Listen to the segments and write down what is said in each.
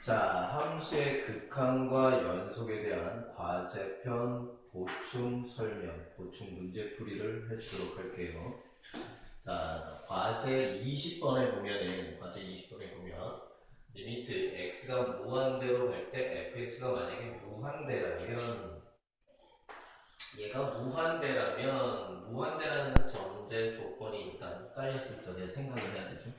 자, 함수의 극한과 연속에 대한 과제편 보충 설명, 보충 문제풀이를 해주도록 할게요. 자, 과제 20번에 보면 리미트 x가 무한대로 갈 때 fx가 만약에 무한대라면 얘가 무한대라는 전제 조건이 일단 깔렸을 때 생각을 해야 되죠.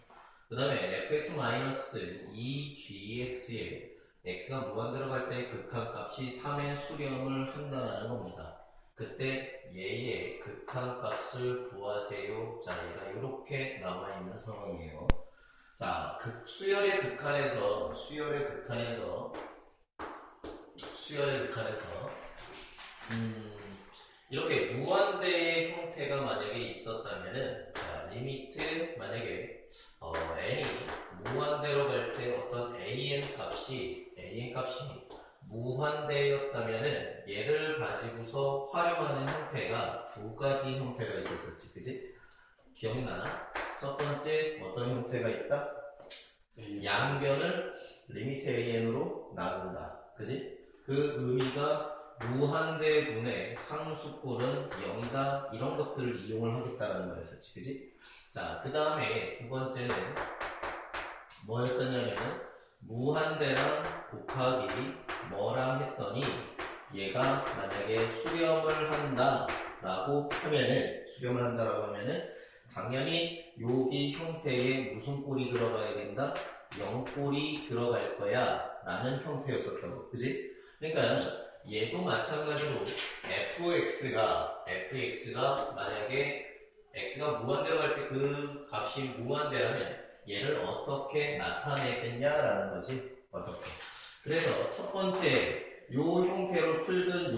그 다음에 fx-2gx에 x가 무한대로 갈 때 극한값이 3의 수렴을 한다는 겁니다. 그때 얘의 극한값을 구하세요. 자, 얘가 이렇게 남아있는 상황이에요. 자, 수열의 극한에서 이렇게 무한대의 형태가 만약에 있었다면은, 자, 리미트 만약에 n이 무한대로 갈 때 어떤 an 값이 무한대였다면은 얘를 가지고서 활용하는 형태가 두 가지 형태가 있었었지, 그지? 기억나나? 첫 번째 어떤 형태가 있다? 양변을 리미트 an으로 나눈다, 그지? 그 의미가 무한대분의 상수꼴은 0이다, 이런 것들을 이용을 하겠다라는 거였었지, 그지? 자, 그 다음에 두 번째는 뭐였었냐면은 무한대랑 곱하기 뭐랑 했더니 얘가 만약에 수렴을 한다라고 하면은 당연히 여기 형태에 무슨 꼴이 들어가야 된다? 0꼴이 들어갈 거야 라는 형태였었다고, 그지? 그러니까 얘도 마찬가지로 fx가 만약에 x가 무한대로 갈 때 그 값이 무한대라면 얘를 어떻게 나타내겠냐라는 거지. 어떻게. 그래서 첫 번째 요 형태로 풀든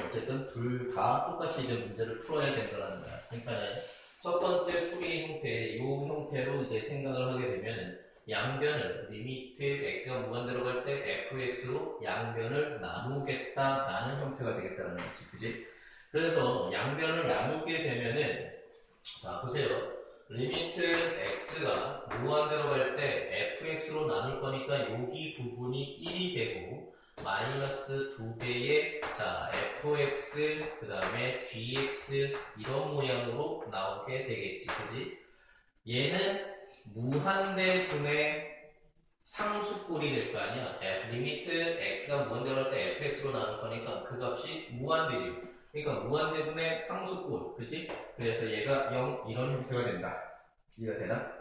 어쨌든 둘 다 똑같이 이제 문제를 풀어야 된다는 거야. 그러니까 첫 번째 풀이 형태, 요 형태로 이제 생각을 하게 되면 양변을 리미트 x가 무한대로 갈 때 fx로 양변을 나누겠다라는 형태가 되겠다는 거지, 그지? 그래서 양변을 나누게 되면은, 자 보세요. 리미트 x가 무한대로 갈 때 fx로 나눌 거니까 여기 부분이 1이 되고 마이너스 2배의 자 fx 그 다음에 gx 이런 모양으로 나오게 되겠지, 그지? 얘는 무한대분의 상수꼴이 될 거 아니야. 리미트 x가 무한대로 할 때 fx로 나눌 거니까 그 값이 무한대지. 그러니까 무한대분의 상수꼴, 그지? 그래서 얘가 0 이런 형태가 된다. 이해가 되나?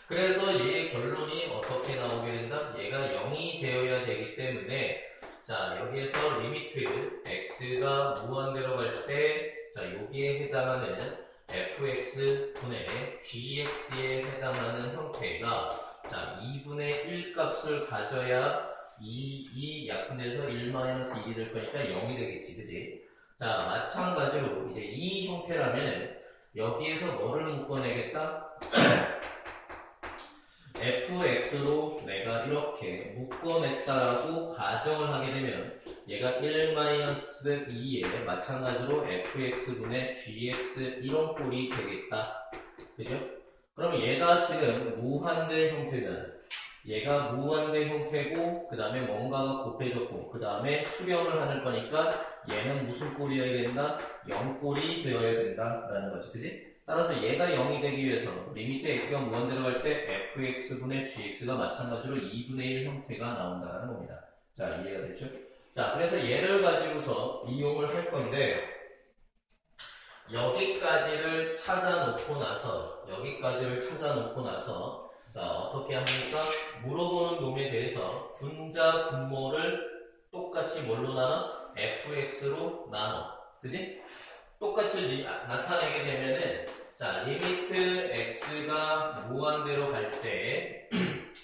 그래서 얘의 결론이 어떻게 나오게 된다? 얘가 0이 되어야 되기 때문에, 자 여기에서 리미트 x가 무한대로 갈 때, 자 여기에 해당하는 fx분의 gx에 해당하는 형태가, 자 2분의 1 값을 가져야 이 약분돼서 1-1이 될 거니까 0이 되겠지, 그지? 자 마찬가지로 이제 이 형태라면 여기에서 뭐를 묶어내겠다? fx로 내가 이렇게 묶어냈다라고 가정을 하게 되면 얘가 1-2에 마찬가지로 fx분의 gx 이런 꼴이 되겠다, 그죠? 그럼 얘가 지금 무한대 형태잖아. 얘가 무한대 형태고 그 다음에 뭔가가 곱해졌고 그 다음에 수렴을 하는 거니까 얘는 무슨 꼴이어야 된다? 0꼴이 되어야 된다라는 거지, 그지? 따라서 얘가 0이 되기 위해서 리미트 x가 무한대로 갈 때 fx분의 gx가 마찬가지로 2분의 1 형태가 나온다는 겁니다. 자 이해가 됐죠? 자 그래서 얘를 가지고서 이용을 할 건데, 여기까지를 찾아놓고 나서 자 어떻게 합니까? 물어보는 놈에 대해서 분자 분모를 똑같이 뭘로 나눠? fx로 나눠, 그지? 똑같이 나타내게 되면은, 자 리미트 x가 무한대로 갈 때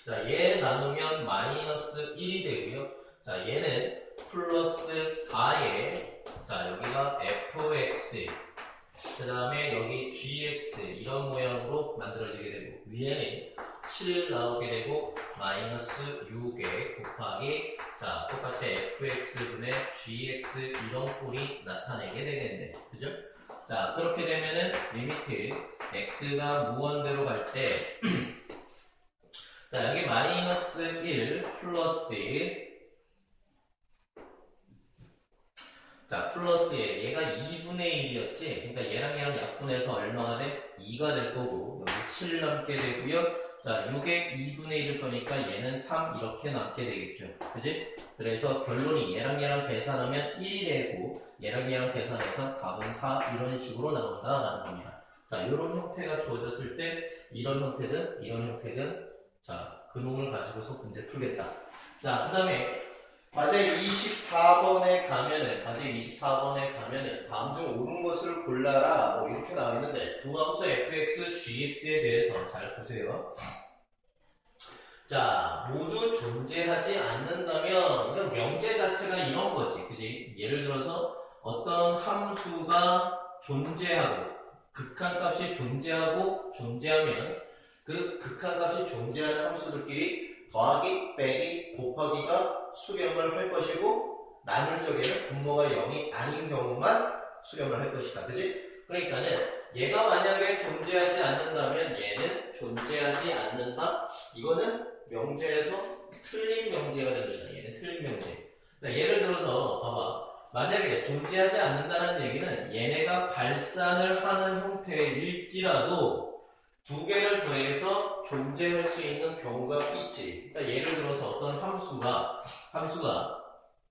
자 얘 나누면 마이너스 1이 되고요. 자 얘는 플러스 4에 자 여기가 fx 그 다음에 여기 gx 이런 모양으로 만들어지게 되고 위에는 7 나오게 되고 마이너스 6에 곱하기 자 똑같이 fx분의 gx 이런 꼴이 나타내게 되겠네, 그죠? 자 그렇게 되면은 리미트 x가 무한대로 갈 때 자, 여기 마이너스 1 플러스 1. 자, 플러스 얘가 2분의 1이었지? 그러니까 얘랑 약분해서 얼마가 돼? 2가 될 거고, 여기 7 남게 되고요. 자, 6에 2분의 1을 거니까 얘는 3 이렇게 남게 되겠죠. 그지? 그래서 결론이 얘랑 계산하면 1이 되고, 얘랑 계산해서 답은 4 이런 식으로 나온다라는 겁니다. 자, 이런 형태가 주어졌을 때, 이런 형태든, 자, 그 놈을 가지고서 문제 풀겠다. 자, 그 다음에, 과제 24번에 가면은 다음 중 옳은 것을 골라라 뭐 이렇게 나와 있는데 두 함수 fx, gx에 대해서 잘 보세요. 자, 모두 존재하지 않는다면 그냥 명제 자체가 이런 거지, 그지? 예를 들어서 어떤 함수가 존재하고 극한값이 존재하면 그 극한값이 존재하는 함수들끼리 더하기, 빼기, 곱하기가 수렴을 할 것이고 나눌 적에는 분모가 0이 아닌 경우만 수렴을 할 것이다. 그지? 그러니까는 얘가 만약에 존재하지 않는다면 얘는 존재하지 않는다. 이거는 명제에서 틀린 명제가 됩니다. 얘는 틀린 명제. 자, 예를 들어서 봐봐. 만약에 존재하지 않는다는 얘기는 얘네가 발산을 하는 형태일지라도 두 개를 더해서 존재할 수 있는 경우가 있지. 그러니까 예를 들어서 어떤 함수가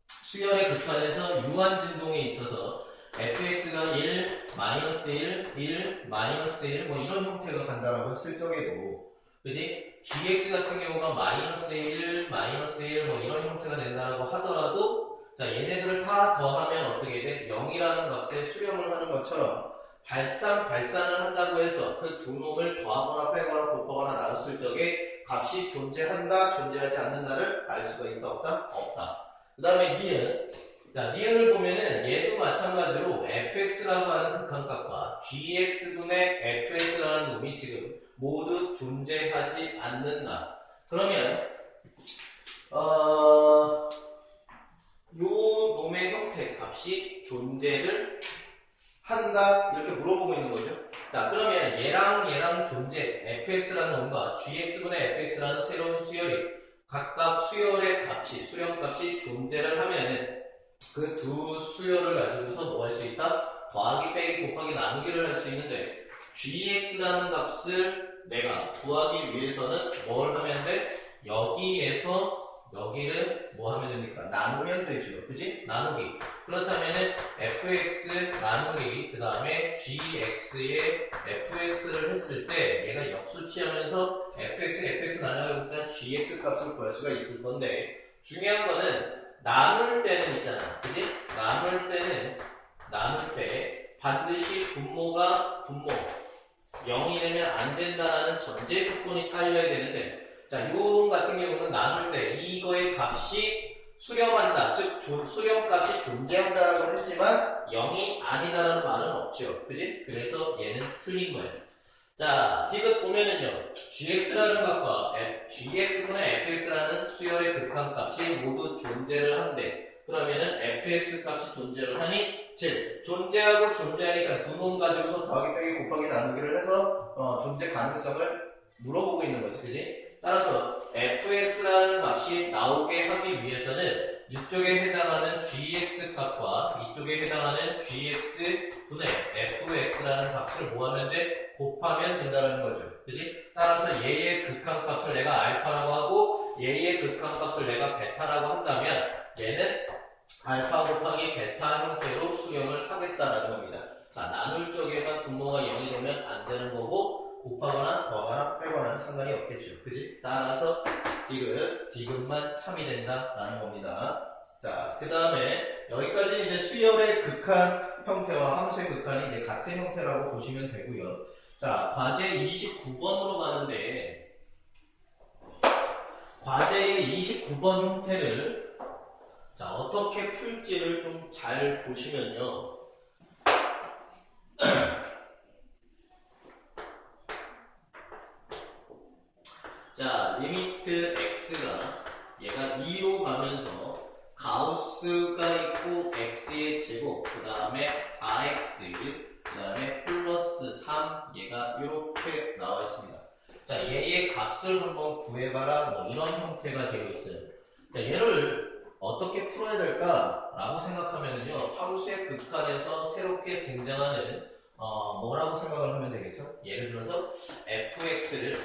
수열의 극한에서 유한 진동에 있어서 fx가 1, 마이너스 1, 1, 마이너스 1 뭐 이런 형태가 간다라고 했을 적에도 그지? gx 같은 경우가 마이너스 1, 마이너스 1 뭐 이런 형태가 된다라고 하더라도 자, 얘네들을 다 더하면 어떻게 돼? 0이라는 값에 수렴을 하는 것처럼 발산을 한다고 해서 그 두 놈을 더하거나 빼거나 곱하거나 나눴을 적에 값이 존재한다, 존재하지 않는다를 알 수가 있다, 없다? 없다. 그 다음에 니은. 자, 니은을 보면은 얘도 마찬가지로 fx라고 하는 극한값과 gx분의 fx라는 놈이 지금 모두 존재하지 않는다. 그러면 요 놈의 형태 값이 존재를 한다 이렇게 물어보고 있는 거죠. 자, 그러면 얘랑 존재 fx라는 놈과 gx분의 fx라는 새로운 수열이 각각 수열의 값이 수렴값이 존재를 하면은 그 두 수열을 가지고서 뭐 할 수 있다? 더하기 빼기 곱하기 나누기를 할 수 있는데 gx라는 값을 내가 구하기 위해서는 뭘 하면 돼? 여기에서 여기를 뭐 하면 됩니까? 나누면 되죠. 그지? 나누기. 그렇다면은 fx 나누기 그 다음에 gx에 fx를 했을 때 얘가 역수치하면서 fx 나누기보다 gx 값을 구할 수가 있을 건데 중요한 거는 나눌 때는 있잖아. 그지? 나눌 때 반드시 분모가 0이 되면 안 된다는 전제 조건이 깔려야 되는데 자, 요 같은 경우는 나눌 때 이거의 값이 수렴한다. 즉, 수렴값이 존재한다라고 했지만 0이 아니다라는 말은 없죠. 그지? 그래서 얘는 틀린 거예요. 자, 디귿 보면은요. gx라는 값과 gx분의 fx라는 수열의 극한값이 모두 존재를 한대. 그러면은 fx 값이 존재를 하니 즉 존재하고 존재하니까 두 놈 가지고서 더하기 빼기 곱하기 나누기를 해서 존재 가능성을 물어보고 있는 거지. 그지? 따라서 fx라는 값이 나오게 하기 위해서는 이쪽에 해당하는 gx 값과 이쪽에 해당하는 gx분의 fx라는 값을 뭐 하면 돼? 곱하면 된다는 거죠. 그지? 따라서 얘의 극한값을 내가 알파라고 하고 얘의 극한값을 내가 베타라고 한다면 얘는 알파 곱하기 베타 형태로 수렴을 하겠다라는 겁니다. 자, 나눌 쪽에만 분모가 0이 되면 안 되는 거고 곱하거나 더하거나 빼거나는 상관이 없겠죠. 그지? 따라서 디귿만 참이 된다라는 겁니다. 자, 그 다음에 여기까지 이제 수열의 극한 형태와 함수의 극한이 이제 같은 형태라고 보시면 되고요. 자, 과제 29번으로 가는데 과제의 29번 형태를 자, 어떻게 풀지를 좀 잘 보시면요. 자, 리미트 x가 얘가 2로 가면서 가우스가 있고 x의 제곱 그 다음에 4x 그 다음에 플러스 3 얘가 이렇게 나와 있습니다. 자, 얘의 값을 한번 구해봐라 뭐 이런 형태가 되어 있어요. 자, 얘를 어떻게 풀어야 될까라고 생각하면요, 함수의 극한에서 새롭게 등장하는 뭐라고 생각을 하면 되겠어? 예를 들어서 fx를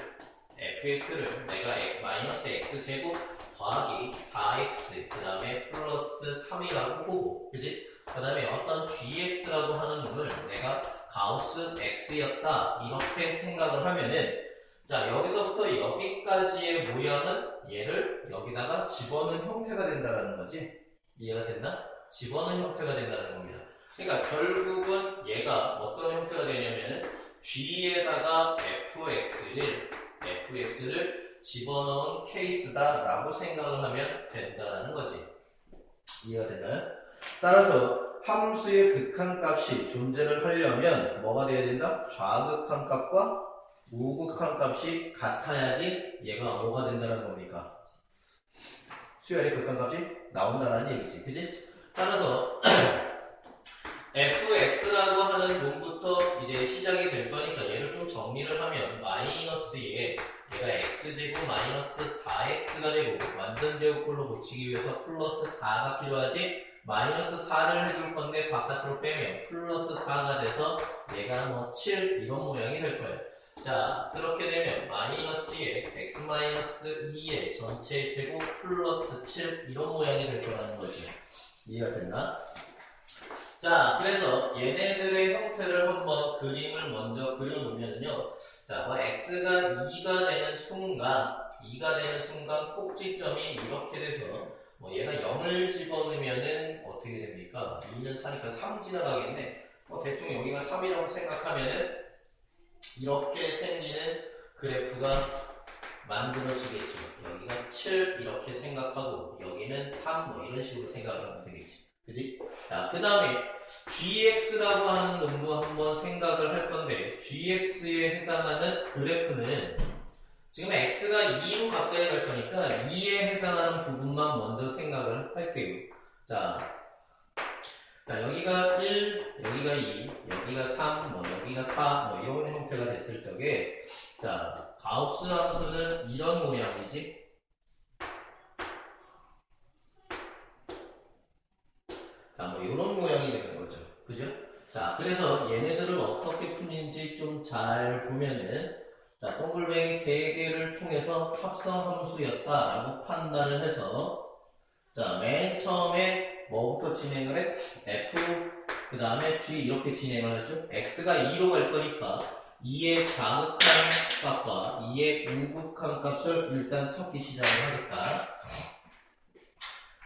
내가 마이너스 x제곱 더하기 4x 그 다음에 플러스 3이라고 보고, 그지? 그 다음에 어떤 gx라고 하는 놈을 내가 가우스 x였다 이렇게 생각을 하면은, 자, 여기서부터 여기까지의 모양은 얘를 여기다가 집어넣은 형태가 된다는 거지. 이해가 됐나? 집어넣은 형태가 된다는 겁니다. 그러니까 결국은 얘가 어떤 형태가 되냐면은 g에다가 fx를 집어넣은 케이스다라고 생각을 하면 된다는 거지. 이해가 됐나요? 따라서 함수의 극한값이 존재를 하려면 뭐가 돼야 된다? 좌극한 값과 우극한 값이 같아야지 얘가 뭐가 된다는 겁니까? 수열의 극한값이 나온다는 얘기지. 그지? 따라서 fx라고 하는 놈부터 이제 시작이 될 거니까 얘를 좀 정리를 하면 마이너스에 얘가 x제곱 마이너스 4x가 되고 완전 제곱꼴로 고치기 위해서 플러스 4가 필요하지. 마이너스 4를 해줄 건데 바깥으로 빼면 플러스 4가 돼서 얘가 뭐 7 이런 모양이 될 거예요. 자, 그렇게 되면 마이너스에 x 마이너스 2의 전체 제곱 플러스 7 이런 모양이 될 거라는 거지. 이해가 됐나? 자, 그래서 얘네들의 형태를 한번 그림을 먼저 그려놓으면요. 자, 뭐 x가 2가 되는 순간 꼭지점이 이렇게 돼서 뭐 얘가 0을 집어넣으면은 어떻게 됩니까? 2는 4니까 3 지나가겠네. 대충 여기가 3이라고 생각하면은 이렇게 생기는 그래프가 만들어지겠죠. 여기가 7 이렇게 생각하고 여기는 3 뭐 이런 식으로 생각을 하면 되겠지. 그지? 자, 그 다음에 gx라고 하는 놈도 한번 생각을 할 건데 gx에 해당하는 그래프는 지금 x가 2로 가까이 갈 거니까 2에 해당하는 부분만 먼저 생각을 할게요. 자, 여기가 1, 여기가 2, 여기가 3, 뭐 여기가 4, 뭐 이런 형태가 됐을 적에, 자, 가우스 함수는 이런 모양이지. 자, 뭐 이런 모양이 되는 거죠. 그죠? 자, 그래서 얘네들을 어떻게 푸는지 좀 잘 보면은, 자, 동글뱅이 3개를 통해서 합성함수였다라고 판단을 해서, 자, 맨 처음에 뭐부터 진행을 해? f, 그 다음에 g 이렇게 진행을 하죠. x가 2로 갈 거니까 2의 좌극한 값과 2의 우극한 값을 일단 찾기 시작을 하겠다.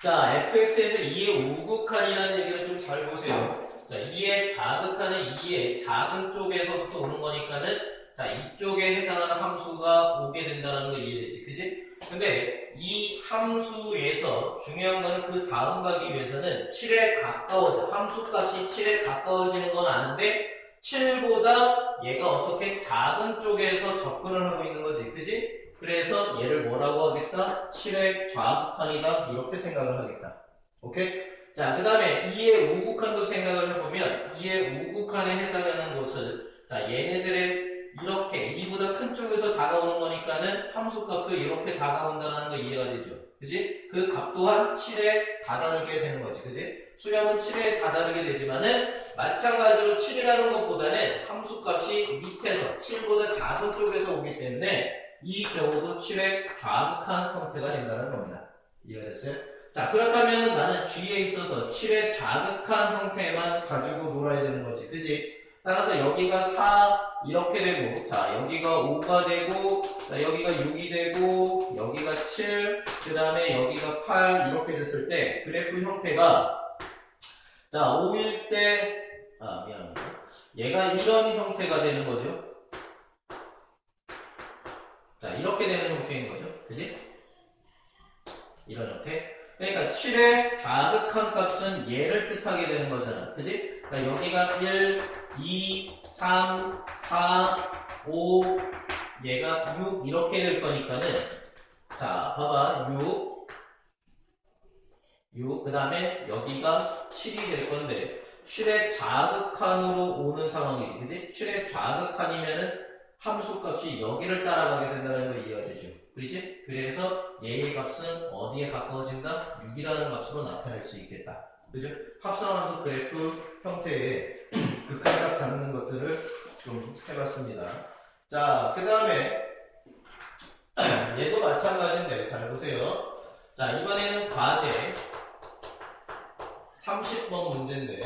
자, fx에서 2의 우극한이라는 얘기를 좀 잘 보세요. 자, 2의 좌극한은 2의 작은 쪽에서부터 오는 거니까는, 자, 이쪽에 해당하는 함수가 오게 된다는 거 이해되지? 그지? 근데 이 함수에서 중요한 거는 그 다음 가기 위해서는 7에 가까워져. 함수값이 7에 가까워지는 건 아는데 7보다 얘가 어떻게 작은 쪽에서 접근을 하고 있는 거지. 그지? 그래서 얘를 뭐라고 하겠다? 7의 좌극한이다. 이렇게 생각을 하겠다. 오케이? 자, 그 다음에 2의 우극한도 생각을 해보면 2의 우극한에 해당하는 것을, 자, 얘네들의 이렇게 2보다 큰 쪽에서 다가오는 거니까는 함수값도 이렇게 다가온다는 거 이해가 되죠. 그지? 그 값 또한 7에 다다르게 되는 거지. 그지? 수렴은 7에 다다르게 되지만은 마찬가지로 7이라는 것보다는 함수값이 밑에서 7보다 작은 쪽에서 오기 때문에 이 경우도 7의 좌극한 형태가 된다는 겁니다. 이해가 됐어요? 자, 그렇다면 나는 G에 있어서 7의 좌극한 형태만 가지고 놀아야 되는 거지. 그지? 따라서 여기가 4 이렇게 되고, 자, 여기가 5가 되고, 자, 여기가 6이 되고, 여기가 7, 그 다음에 여기가 8 이렇게 됐을 때 그래프 형태가, 자, 5일 때, 미안합니다. 얘가 이런 형태가 되는 거죠. 자, 이렇게 되는 형태인 거죠. 그지? 이런 형태. 그러니까 7의 좌극한 값은 얘를 뜻하게 되는 거잖아. 그지? 그러니까 여기가 1, 2, 3, 4, 5, 얘가 6 이렇게 될 거니까는, 자, 봐봐. 6, 그 다음에 여기가 7이 될 건데 7의 좌극한으로 오는 상황이지. 그지? 7의 좌극한이면은 함수 값이 여기를 따라가게 된다는 거 이해가 되죠? 그렇지? 그래서 얘의 값은 어디에 가까워진다? 6이라는 값으로 나타낼 수 있겠다. 그죠? 합성함수 그래프 형태의 극한값 잡는 것들을 좀 해봤습니다. 자, 그 다음에 얘도 마찬가지인데 잘 보세요. 자, 이번에는 과제 30번 문제인데,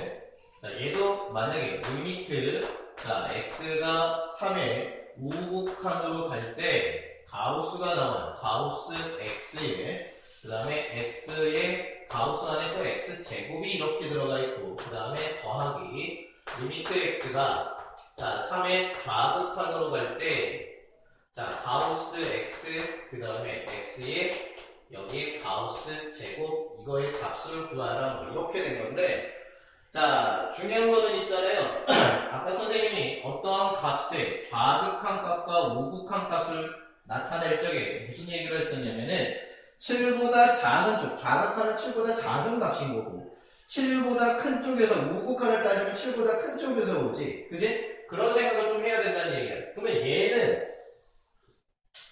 자, 얘도 만약에 리미트, 자, x가 3의 우극한으로 갈 때 가우스가 나와요. 가우스 x에, 그 다음에 x에 가우스 안에 또 x제곱이 이렇게 들어가 있고, 그 다음에 더하기 리미트 x가 자 3의 좌극한으로 갈 때 자 가우스 x 그 다음에 x에 여기에 가우스 제곱 이거의 값을 구하라 뭐 이렇게 된 건데, 자 중요한 거는 있잖아요. 아까 선생님이 어떠한 값의 좌극한 값과 우극한 값을 나타낼 적에 무슨 얘기를 했었냐면은 7보다 작은 쪽, 좌극한은 7보다 작은 값인 거고 7보다 큰 쪽에서 우극한을 따지면 7보다 큰 쪽에서 오지, 그지? 그런 생각을 좀 해야 된다는 얘기야. 그러면 얘는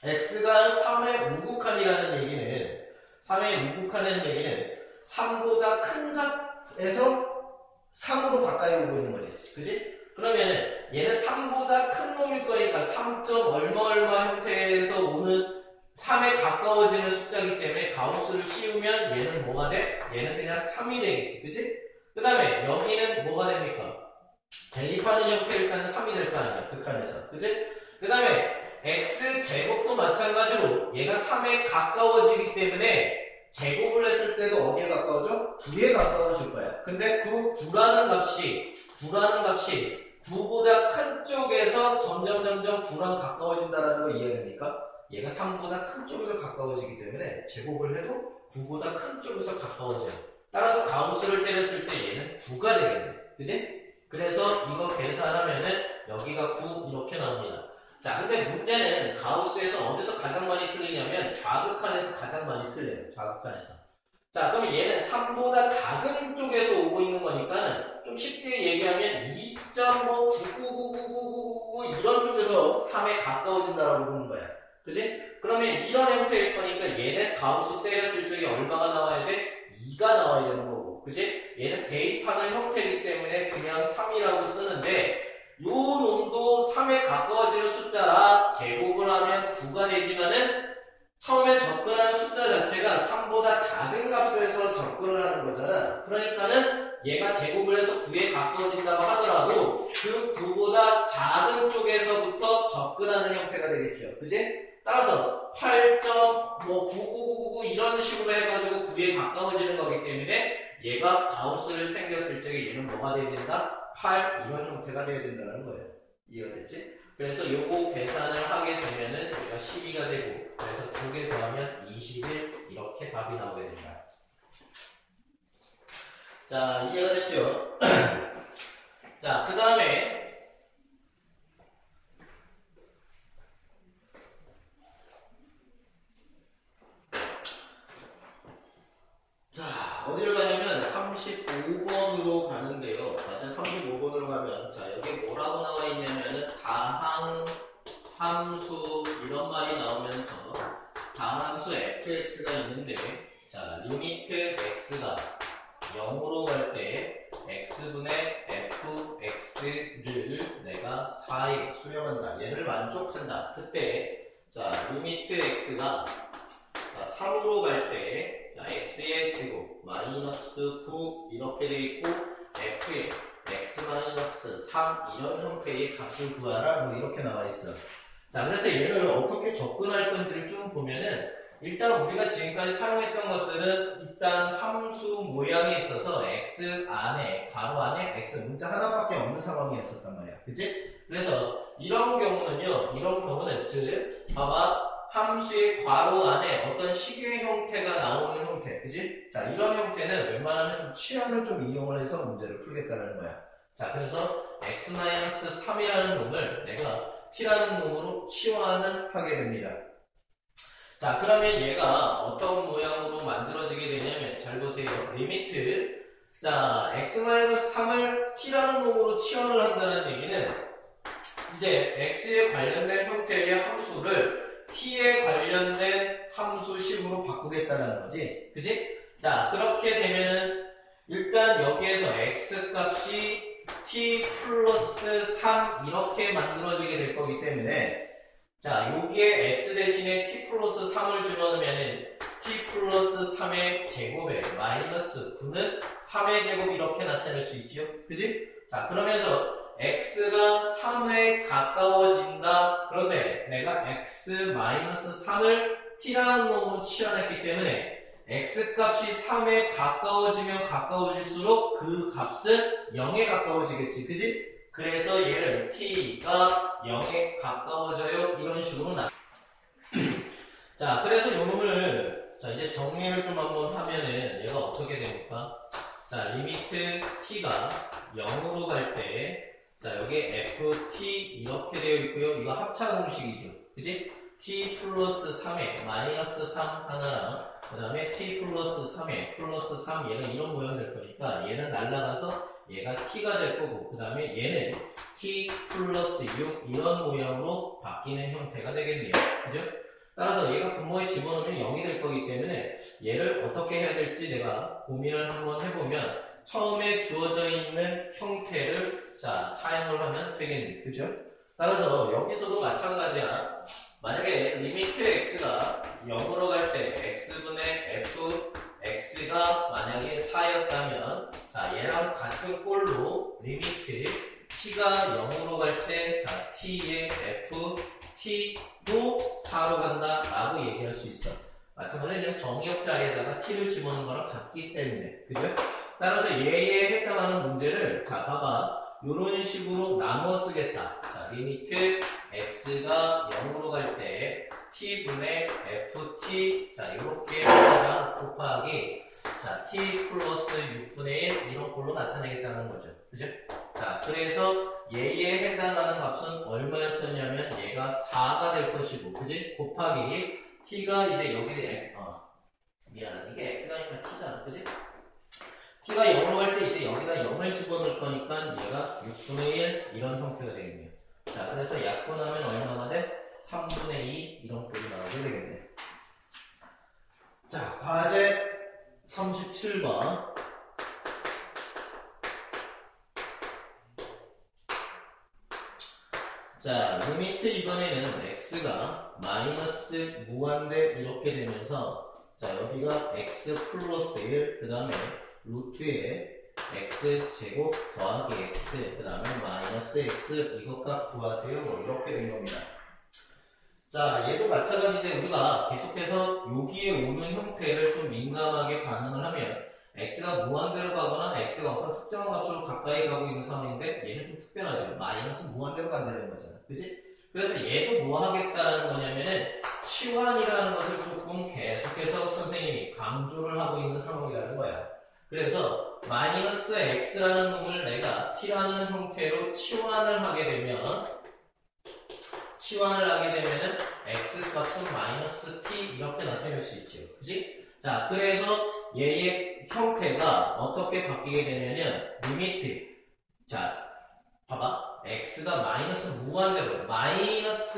x가 3의 우극한이라는 얘기는 3의 우극한이라는 얘기는 3보다 큰 값에서 3으로 가까이 오고 있는 거지, 그지? 그러면은 얘는 3보다 큰 놈일 거니까 3. 얼마 형태에서 오는 3에 가까워지는 숫자이기 때문에 가우스를 씌우면 얘는 뭐가 돼? 얘는 그냥 3이 되겠지, 그치? 그 다음에 여기는 뭐가 됩니까? 대입하는 형태일까는 3이 될 거 아니야, 극한에서, 그치? 그 다음에 x제곱도 마찬가지로 얘가 3에 가까워지기 때문에 제곱을 했을 때도 어디에 가까워져? 9에 가까워질 거야. 근데 그 9라는 값이 9보다 큰 쪽에서 점점 9랑 가까워진다는 거 이해됩니까? 얘가 3보다 큰 쪽에서 가까워지기 때문에 제곱을 해도 9보다 큰 쪽에서 가까워져요. 따라서 가우스를 때렸을 때 얘는 9가 되겠네. 그지? 그래서 이거 계산하면은 여기가 9 이렇게 나옵니다. 자, 근데 문제는 가우스에서 어디서 가장 많이 틀리냐면 좌극한에서 가장 많이 틀려요. 좌극한에서. 자, 그러면 얘는 3보다 작은 쪽에서 오고 있는 거니까는 좀 쉽게 얘기하면 2.9999999 이런 쪽에서 3에 가까워진다라고 보는 거야. 그지? 그러면 이런 형태일 거니까 얘는 가우스 때렸을 적에 얼마가 나와야 돼? 2가 나와야 되는 거고. 그지? 얘는 대입하는 형태이기 때문에 그냥 3이라고 쓰는데 요 놈도 3에 가까워지는 숫자라 제곱을 하면 9가 되지만은 처음에 접근하는 숫자 자체가 3보다 작은 값에서 접근을 하는 거잖아. 그러니까는 얘가 제곱을 해서 9에 가까워진다고 하더라도 그 9보다 작은 쪽에서부터 접근하는 형태가 되겠죠. 그지? 따라서 8.9999 이런 식으로 해가지고 9에 가까워지는 거기 때문에 얘가 가우스를 생겼을 적에 얘는 뭐가 돼야 된다? 8 이런 형태가 돼야 된다는 거예요. 이해가 됐지? 그래서 요거 계산을 하게 되면은 얘가 12가 되고, 그래서 2개 더하면 21 이렇게 답이 나오게 된다. 자, 이해가 됐죠? 자, 그 다음에 자, 어디를 가냐면 35번으로 가는데요. 맞아, 35번으로 가면 자, 여기 뭐라고 나와 있냐면은 다항 함수 이런 말이 나오면서 다함수 fx가 있는데, 자, 리미트 x가 0으로 갈 때 x분의 fx를 내가 4에 수렴한다. 얘를 만족한다. 그때 자, 리미트 x가 자, 3으로 갈 때 x의 제곱 마이너스 9 이렇게 돼 있고 f의 x 마이너스 3 이런 형태의 값을 구하라 뭐 이렇게 나와 있어. 자, 그래서 얘를 어떻게 접근할 건지를 좀 보면은 일단 우리가 지금까지 사용했던 것들은 일단 함수 모양에 있어서 x 안에 가로 안에 x 문자 하나밖에 없는 상황이었었단 말이야. 그치? 그래서 이런 경우는 즉 봐봐, 함수의 괄호 안에 어떤 식의 형태가 나오는 형태, 그지? 자, 이런 형태는 웬만하면 좀 치환을 좀 이용을 해서 문제를 풀겠다는 거야. 자, 그래서 x-3이라는 놈을 내가 t라는 놈으로 치환을 하게 됩니다. 자, 그러면 얘가 어떤 모양으로 만들어지게 되냐면, 잘 보세요. 리미트, 자, x-3을 t라는 놈으로 치환을 한다는 얘기는 이제 x에 관련된 형태의 함수를 t에 관련된 함수식으로 바꾸겠다는 거지. 그지? 자, 그렇게 되면은 일단 여기에서 x 값이 t 플러스 3 이렇게 만들어지게 될 거기 때문에 자, 여기에 x 대신에 t 플러스 3을 집어넣으면은 t 플러스 3의 제곱에 마이너스 9는 3의 제곱 이렇게 나타낼 수 있죠. 그지? 자, 그러면서 x가 3에 가까워진다. 그런데 내가 x 마이너스 3을 t라는 놈으로 치환했기 때문에 x 값이 3에 가까워지면 가까워질수록 그 값은 0에 가까워지겠지. 그지? 그래서 얘를 t가 0에 가까워져요. 이런 식으로 자, 그래서 요 놈을 자 이제 정리를 좀 한번 하면은 얘가 어떻게 됩니까? 자, 리미트 t가 0으로 갈 때 자, 여기에 ft 이렇게 되어 있고요. 이거 합차 공식이죠. 그지? t 플러스 3에 마이너스 3 하나랑 그 다음에 t 플러스 3에 플러스 3 얘가 이런 모양 될 거니까 얘는 날라가서 얘가 t가 될 거고 그 다음에 얘는 t 플러스 6 이런 모양으로 바뀌는 형태가 되겠네요. 그죠? 따라서 얘가 분모에 집어넣으면 0이 될 거기 때문에 얘를 어떻게 해야 될지 내가 고민을 한번 해보면 처음에 주어져 있는 형태를 자 사용을 하면 되겠네. 그죠? 따라서 여기서도 마찬가지야. 만약에 리미트 x가 0으로 갈 때 x분의 f x가 만약에 4였다면 자 얘랑 같은 꼴로 리미트 t가 0으로 갈 때 자 t의 f t도 4로 간다 라고 얘기할 수 있어. 마찬가지로 정의역 자리에다가 t를 집어넣는 거랑 같기 때문에 그죠? 따라서 얘에 해당하는 문제를 자 봐봐 요런 식으로 나눠 쓰겠다. 자 리미트 x가 0으로 갈 때 t분의 ft 자 이렇게 곱하기 자 t 플러스 6분의 1 이런 꼴로 나타내겠다는 거죠. 그죠? 자 그래서 얘에 해당하는 값은 얼마였었냐면 얘가 4가 될 것이고 그지? 곱하기 t가 이제 여기에 미안하다 이게 x가 아니라 t잖아. 그지? t가 0으로 갈 때 이제 여기다 0을 집어넣을 거니까 얘가 6분의 1 이런 형태가 되겠네요. 자 그래서 약분하면 얼마나 돼? 3분의 2 이런 꼴이 나오게 되겠네. 자 과제 37번 자 리미트 이번에는 x가 마이너스 무한대 이렇게 되면서 자 여기가 x 플러스 1 그 다음에 루트에 x 제곱 더하기 x 그 다음에 마이너스 x 이것값 구하세요. 뭐 이렇게 된 겁니다. 자 얘도 마찬가지인데 우리가 계속해서 여기에 오는 형태를 좀 민감하게 반응을 하면 x가 무한대로 가거나 x가 어떤 특정한 값으로 가까이 가고 있는 상황인데 얘는 좀 특별하죠. 마이너스 무한대로 간다는 거잖아. 그치? 그래서 얘도 뭐 하겠다는 거냐면은 치환이라는 것을 조금 계속해서 선생님이 강조를 하고 있는 상황이라는 거야. 그래서 마이너스 x라는 놈을 내가 t라는 형태로 치환을 하게 되면은 x 값은 마이너스 t 이렇게 나타낼 수 있죠. 그지? 자, 그래서 얘의 형태가 어떻게 바뀌게 되냐면 리미트 자, 봐봐. x가 마이너스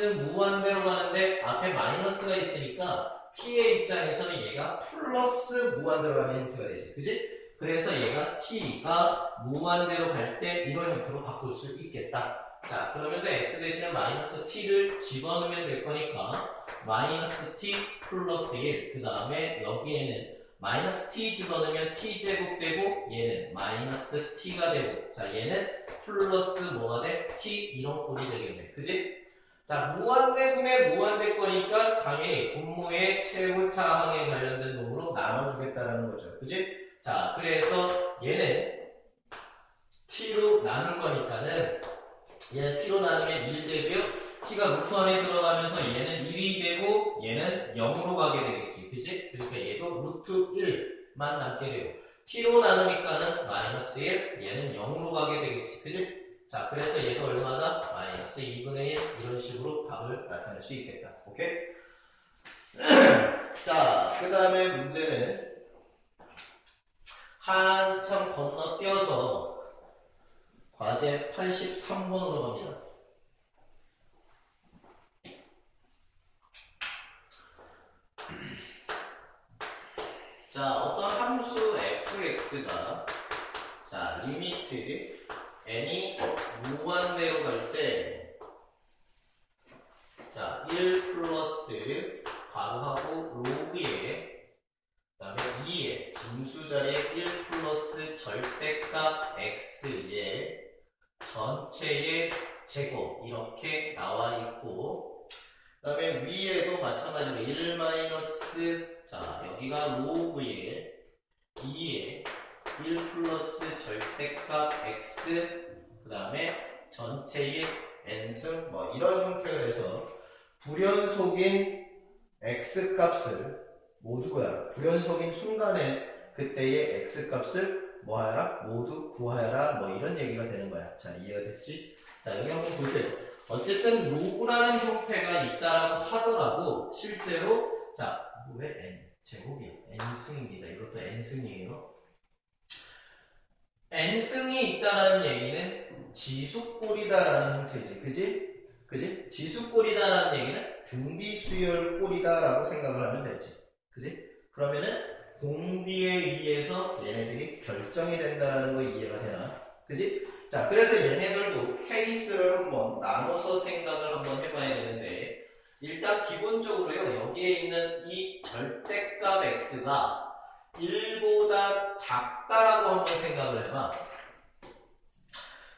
무한대로 가는데 앞에 마이너스가 있으니까 t의 입장에서는 얘가 플러스 무한대로 가는 형태가 되지. 그지? 그래서 얘가 t가 무한대로 갈 때 이런 형태로 바꿀 수 있겠다. 자, 그러면서 x 대신에 마이너스 t를 집어넣으면 될 거니까 마이너스 t 플러스 1 그 다음에 여기에는 마이너스 t 집어넣으면 t제곱 되고 얘는 마이너스 t가 되고 자 얘는 플러스 뭐가 돼? t 이런 꼴이 되겠네. 그지? 자 무한대분의 무한대 거니까 당연히 분모의 최고차항에 관련된 놈으로 나눠주겠다라는 거죠. 그지? 자 그래서 얘는 t로 나눌 거니까는 얘는 t로 나누면 1 되고요. t가 루트 안에 들어가면서 얘는 1이 되고 얘는 0으로 가게 되겠지. 그지? 그러니까 얘도 루트 1만 남게 되고 t로 나누니까는 마이너스 1 얘는 0으로 가게 되겠지. 그지? 자 그래서 얘도 얼마다? 마이너스 2분의 1 이런 식으로 답을 나타낼 수 있겠다. 오케이? 자 그 다음에 문제는 한참 건너뛰어서 과제 83번으로 갑니다. 자, 어떤 함수 fx가 자, 리미트 n이 무한대로 갈 때 자, 1 플러스 괄호하고 로그에 그 다음에 2에 진수 자리에 1 플러스 절대값 x의 전체의 제곱 이렇게 나와 있고 그 다음에 위에도 마찬가지로 1 마이너스 자 여기가 로그에 2에 1 플러스 절대값 x 그 다음에 전체의 n승 뭐 이런 형태로 해서 불연속인 x 값을 모두 구하라. 불연속인 순간에 그때의 x 값을 뭐 하라? 모두 구하라. 뭐 이런 얘기가 되는 거야. 자, 이해가 됐지? 자, 여기 한번 보세요. 어쨌든 로그라는 형태가 있다라고 하더라도 실제로 자, 왜 n 제곱이야? n승입니다. 이것도 n승이에요. n승이 있다라는 얘기는 지수꼴이다라는 형태지. 그지? 그지? 지수꼴이다라는 얘기는 등비수열꼴이다라고 생각을 하면 되지. 그지? 그러면은 공비에 의해서 얘네들이 결정이 된다는 거 이해가 되나? 그지? 자, 그래서 얘네들도 케이스를 한번 나눠서 생각을 한번 해봐야 되는데 일단 기본적으로요 여기에 있는 이 절대값 x가 1보다 작다라고 한번 생각을 해봐.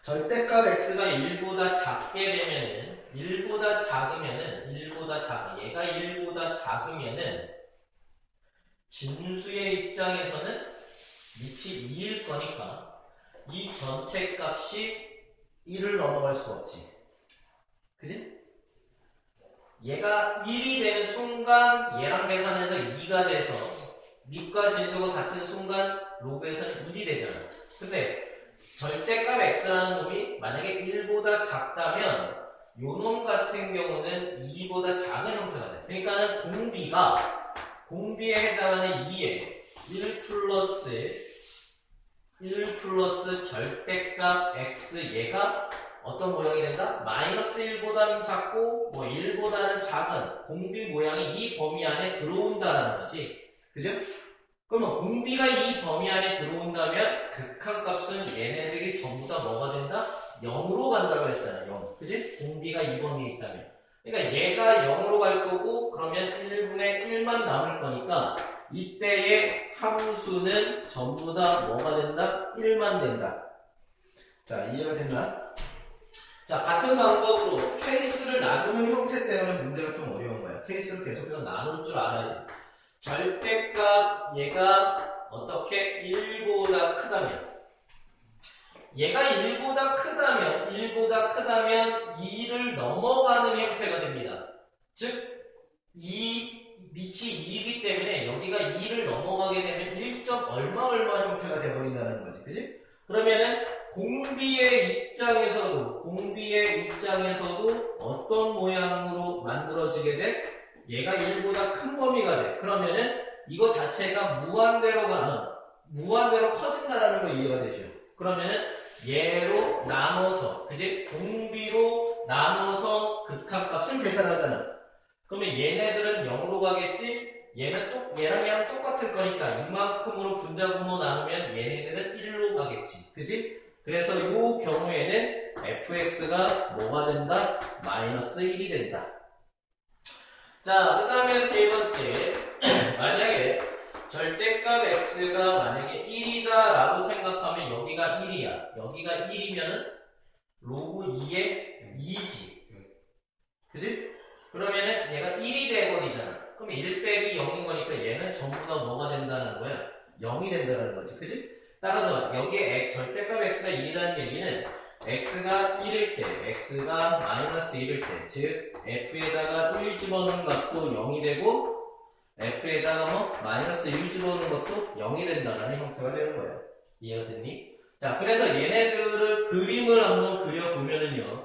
절대값 x가 1보다 작게 되면은 1보다 작으면은 얘가 1보다 작으면은 진수의 입장에서는 밑이 2일 거니까 이 전체 값이 1을 넘어갈 수가 없지. 그지? 얘가 1이 되는 순간 얘랑 계산해서 2가 돼서 밑과 진수가 같은 순간 로그에서는 1이 되잖아. 근데 절대값 x라는 놈이 만약에 1보다 작다면 요놈 같은 경우는 2보다 작은 형태가 돼. 그러니까는 공비에 해당하는 2에 1 플러스 절대값 x 얘가 어떤 모양이 된다? 마이너스 1보다는 작고 뭐 1보다는 작은 공비 모양이 이 범위 안에 들어온다는 거지. 그죠? 그러면 공비가 이 범위 안에 들어온다면 극한값은 얘네들이 전부 다 뭐가 된다? 0으로 간다고 했잖아. 0. 그지? 공비가 이 범위에 있다면. 그러니까 얘가 0으로 갈 거고 그러면 1분의 1만 남을 거니까 이때의 함수는 전부 다 뭐가 된다? 1만 된다. 자, 이해가 됐나? 자, 같은 방법으로 케이스를 나누는 형태 때문에 문제가 좀 어려운 거야. 케이스를 계속해서 나눌 줄 알아야 돼. 절대값 얘가 어떻게 1보다 크다면 얘가 1보다 크다면 2를 넘어가는 형태가 됩니다. 즉 밑이 2이기 때문에 여기가 2를 넘어가게 되면 1점 얼마 형태가 돼버린다는 거지. 그지? 그러면은 공비의 입장에서도 어떤 모양으로 만들어지게 돼? 얘가 1보다 큰 범위가 돼. 그러면은 이거 자체가 무한대로 커진다라는 거 이해가 되죠. 그러면은 얘로 나눠서, 그지? 공비로 나눠서 극한값을 계산하잖아. 그러면 얘네들은 0으로 가겠지? 얘랑 똑같을 거니까 이만큼으로 분자분모 나누면 얘네들은 1로 가겠지. 그지? 그래서 이 경우에는 fx가 뭐가 된다? 마이너스 1이 된다. 자, 그 다음에 세 번째. 만약에 절대값 x가 만약에 1이다 라고 생각하면 여기가 1이야. 여기가 1이면은 로그 2에 2지. 그지? 그러면은 얘가 1이 돼버리잖아. 그럼 1 빼기 0인 거니까 얘는 전부 다 뭐가 된다는 거야? 0이 된다는 거지. 그지? 따라서 여기에 절대값 x가 1이라는 얘기는 x가 1일 때, x가 마이너스 1일 때, 즉 f에다가 1 집어넣은 것도 0이 되고 f에다가 마이너스 1 집어넣은 것도 0이 된다는 형태가 되는 거야. 이해가 됐니? 자, 그래서 얘네들을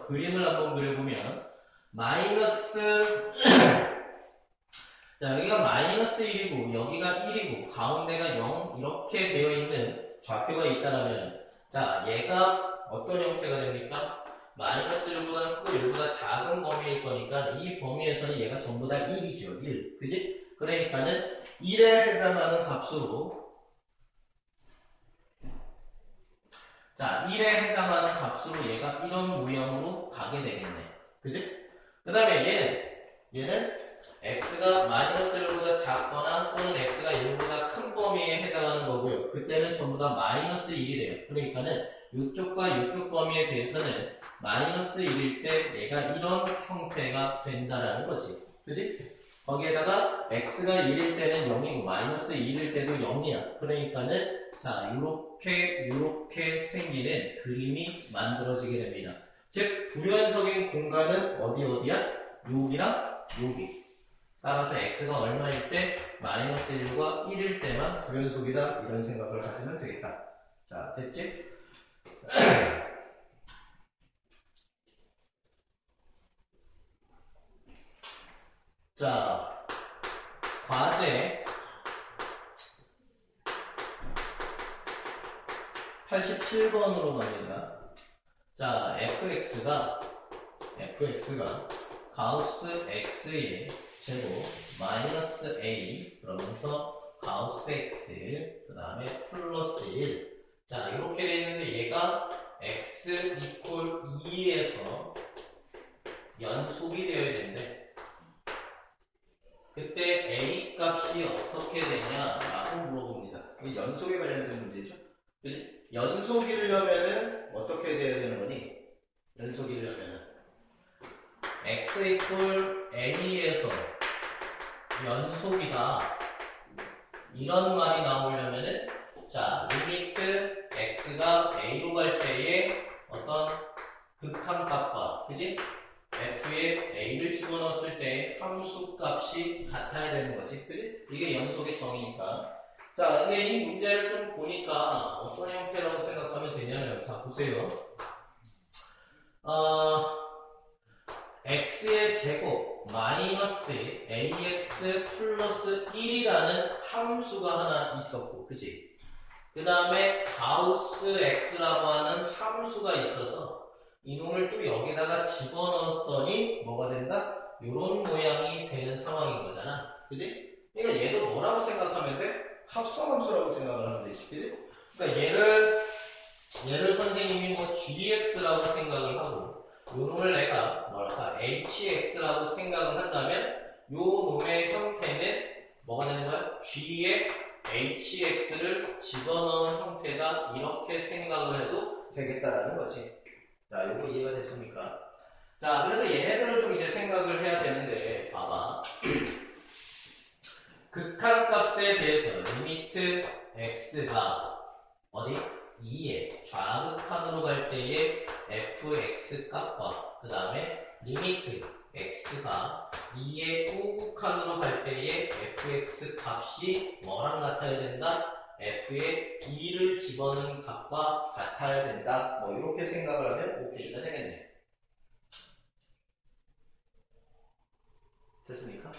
그림을 한번 그려보면 마이너스 자, 여기가 마이너스 1이고 여기가 1이고 가운데가 0 이렇게 되어 있는 좌표가 있다라면 자, 얘가 어떤 형태가 됩니까? 마이너스 1보다 크고 1보다 작은 범위일 거니까 이 범위에서는 얘가 전부 다 1이죠. 1. 그지? 그러니까는 1에 해당하는 값으로, 자, 1에 해당하는 값으로 얘가 이런 모양으로 가게 되겠네. 그지? 그 다음에 얘는 x가 마이너스 1보다 작거나 또는 x가 1보다 큰 범위에 해당하는 거고요. 그때는 전부 다 마이너스 1이 돼요. 그러니까는 이쪽과 이쪽 범위에 대해서는 마이너스 1일 때 얘가 이런 형태가 된다라는 거지. 그지? 거기에다가 x가 1일 때는 0이고 마이너스 1일 때도 0이야. 그러니까는 자, 요렇게 생기는 그림이 만들어지게 됩니다. 즉, 부연석인 공간은 어디야? 여기랑 여기. 따라서 x가 얼마일 때? 마이너스 1과 1일 때만 부연속이다. 이런 생각을 가지면 되겠다. 자, 됐지? 자, 과제 87번으로 갑니다. 자, fx가 가우스 x의 제곱 마이너스 a 그러면서 가우스 x 그 다음에 플러스 1. 자, 이렇게 되어 있는데 얘가 x 이퀄 2에서 연속이 되어야 되는데 그때 a 값이 어떻게 되냐라고 물어봅니다. 이게 연속에 관련된 문제죠. 그치? 연속이려면은 어떻게 돼야 되는 거니? 연속이려면은 x 이퀄 a에서 연속이다 이런 말이 나오려면은 자, 리미트 x가 a로 갈 때에 어떤 극한값과 그지? f에 a를 집어넣었을 때 함수 값이 같아야 되는 거지. 그지? 이게 연속의 정의니까. 자, 근데 이 문제를 좀 보니까 어떤 형태라고 생각하면 되냐면, 자, 보세요. x의 제곱 마이너스 ax 플러스 1이라는 함수가 하나 있었고, 그지? 그 다음에 가우스 x라고 하는 함수가 있어서 이놈을 또 여기다가 집어넣었더니 뭐가 된다? 요런 모양이 되는 상황인 거잖아. 그지? 그러니까 얘도 뭐라고 생각하면 돼? 합성함수라고 생각을 하면 되지. 그지? 그러니까 얘를 선생님이 뭐 gx라고 생각을 하고 요놈을 내가 뭐랄까 hx라고 생각을 한다면 요 놈의 형태는 뭐가 되는 거야? g에 hx를 집어넣은 형태다 이렇게 생각을 해도 되겠다라는 거지. 자, 요거 이해가 됐습니까? 자, 그래서 얘네들을 좀 이제 생각을 해야 되는데 봐봐. 극한값에 대해서 리미트 x가 어디? 2의 좌극한으로 갈 때의 fx 값과 그 다음에 리미트 x가 2의 우극한으로 갈 때의 fx 값이 뭐랑 같아야 된다? f에 2를 집어넣은 값과 같아야 된다. 뭐 이렇게 생각을 하면 오케이가 되겠네. 됐습니까?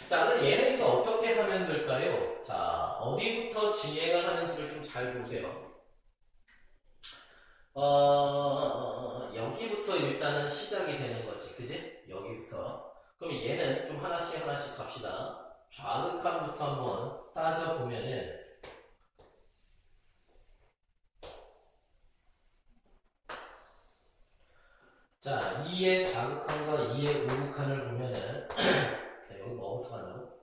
자, 그럼 얘는 이제 어떻게 하면 될까요? 자, 어디부터 진행을 하는지를 좀 잘 보세요. 여기부터 일단은 시작이 되는 거지. 그지? 여기부터. 그럼 얘는 좀 하나씩 갑시다. 좌극한부터 한번 따져보면은 자, 2의 좌극한과 2의 우극한을 보면은 자, 여기 뭐부터 간다고?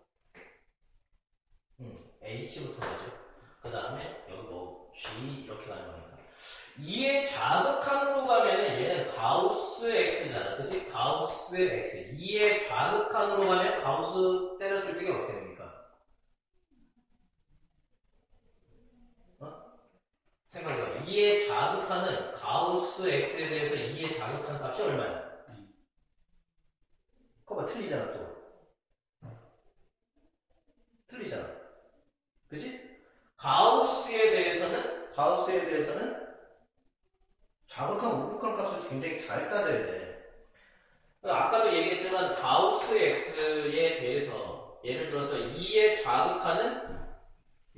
H부터 가죠. 그 다음에 여기 뭐 G 이렇게 가는 거니까 2의 좌극한으로 가면은 얘는 가우스 X잖아. 그치? 가우스 X 2의 좌극한으로 가면 가우스 때렸을 적이 어떻게 됩니까? 생각해봐. 2의 좌극한은 가우스 X에 대해서 2의 좌극한 값이 얼마야? 그거 봐, 틀리잖아 또. 틀리잖아. 그치? 가우스에 대해서는 좌극한, 우극한 값을 굉장히 잘 따져야 돼. 아까도 얘기했지만 가우스 X에 대해서 예를 들어서 2의 좌극한은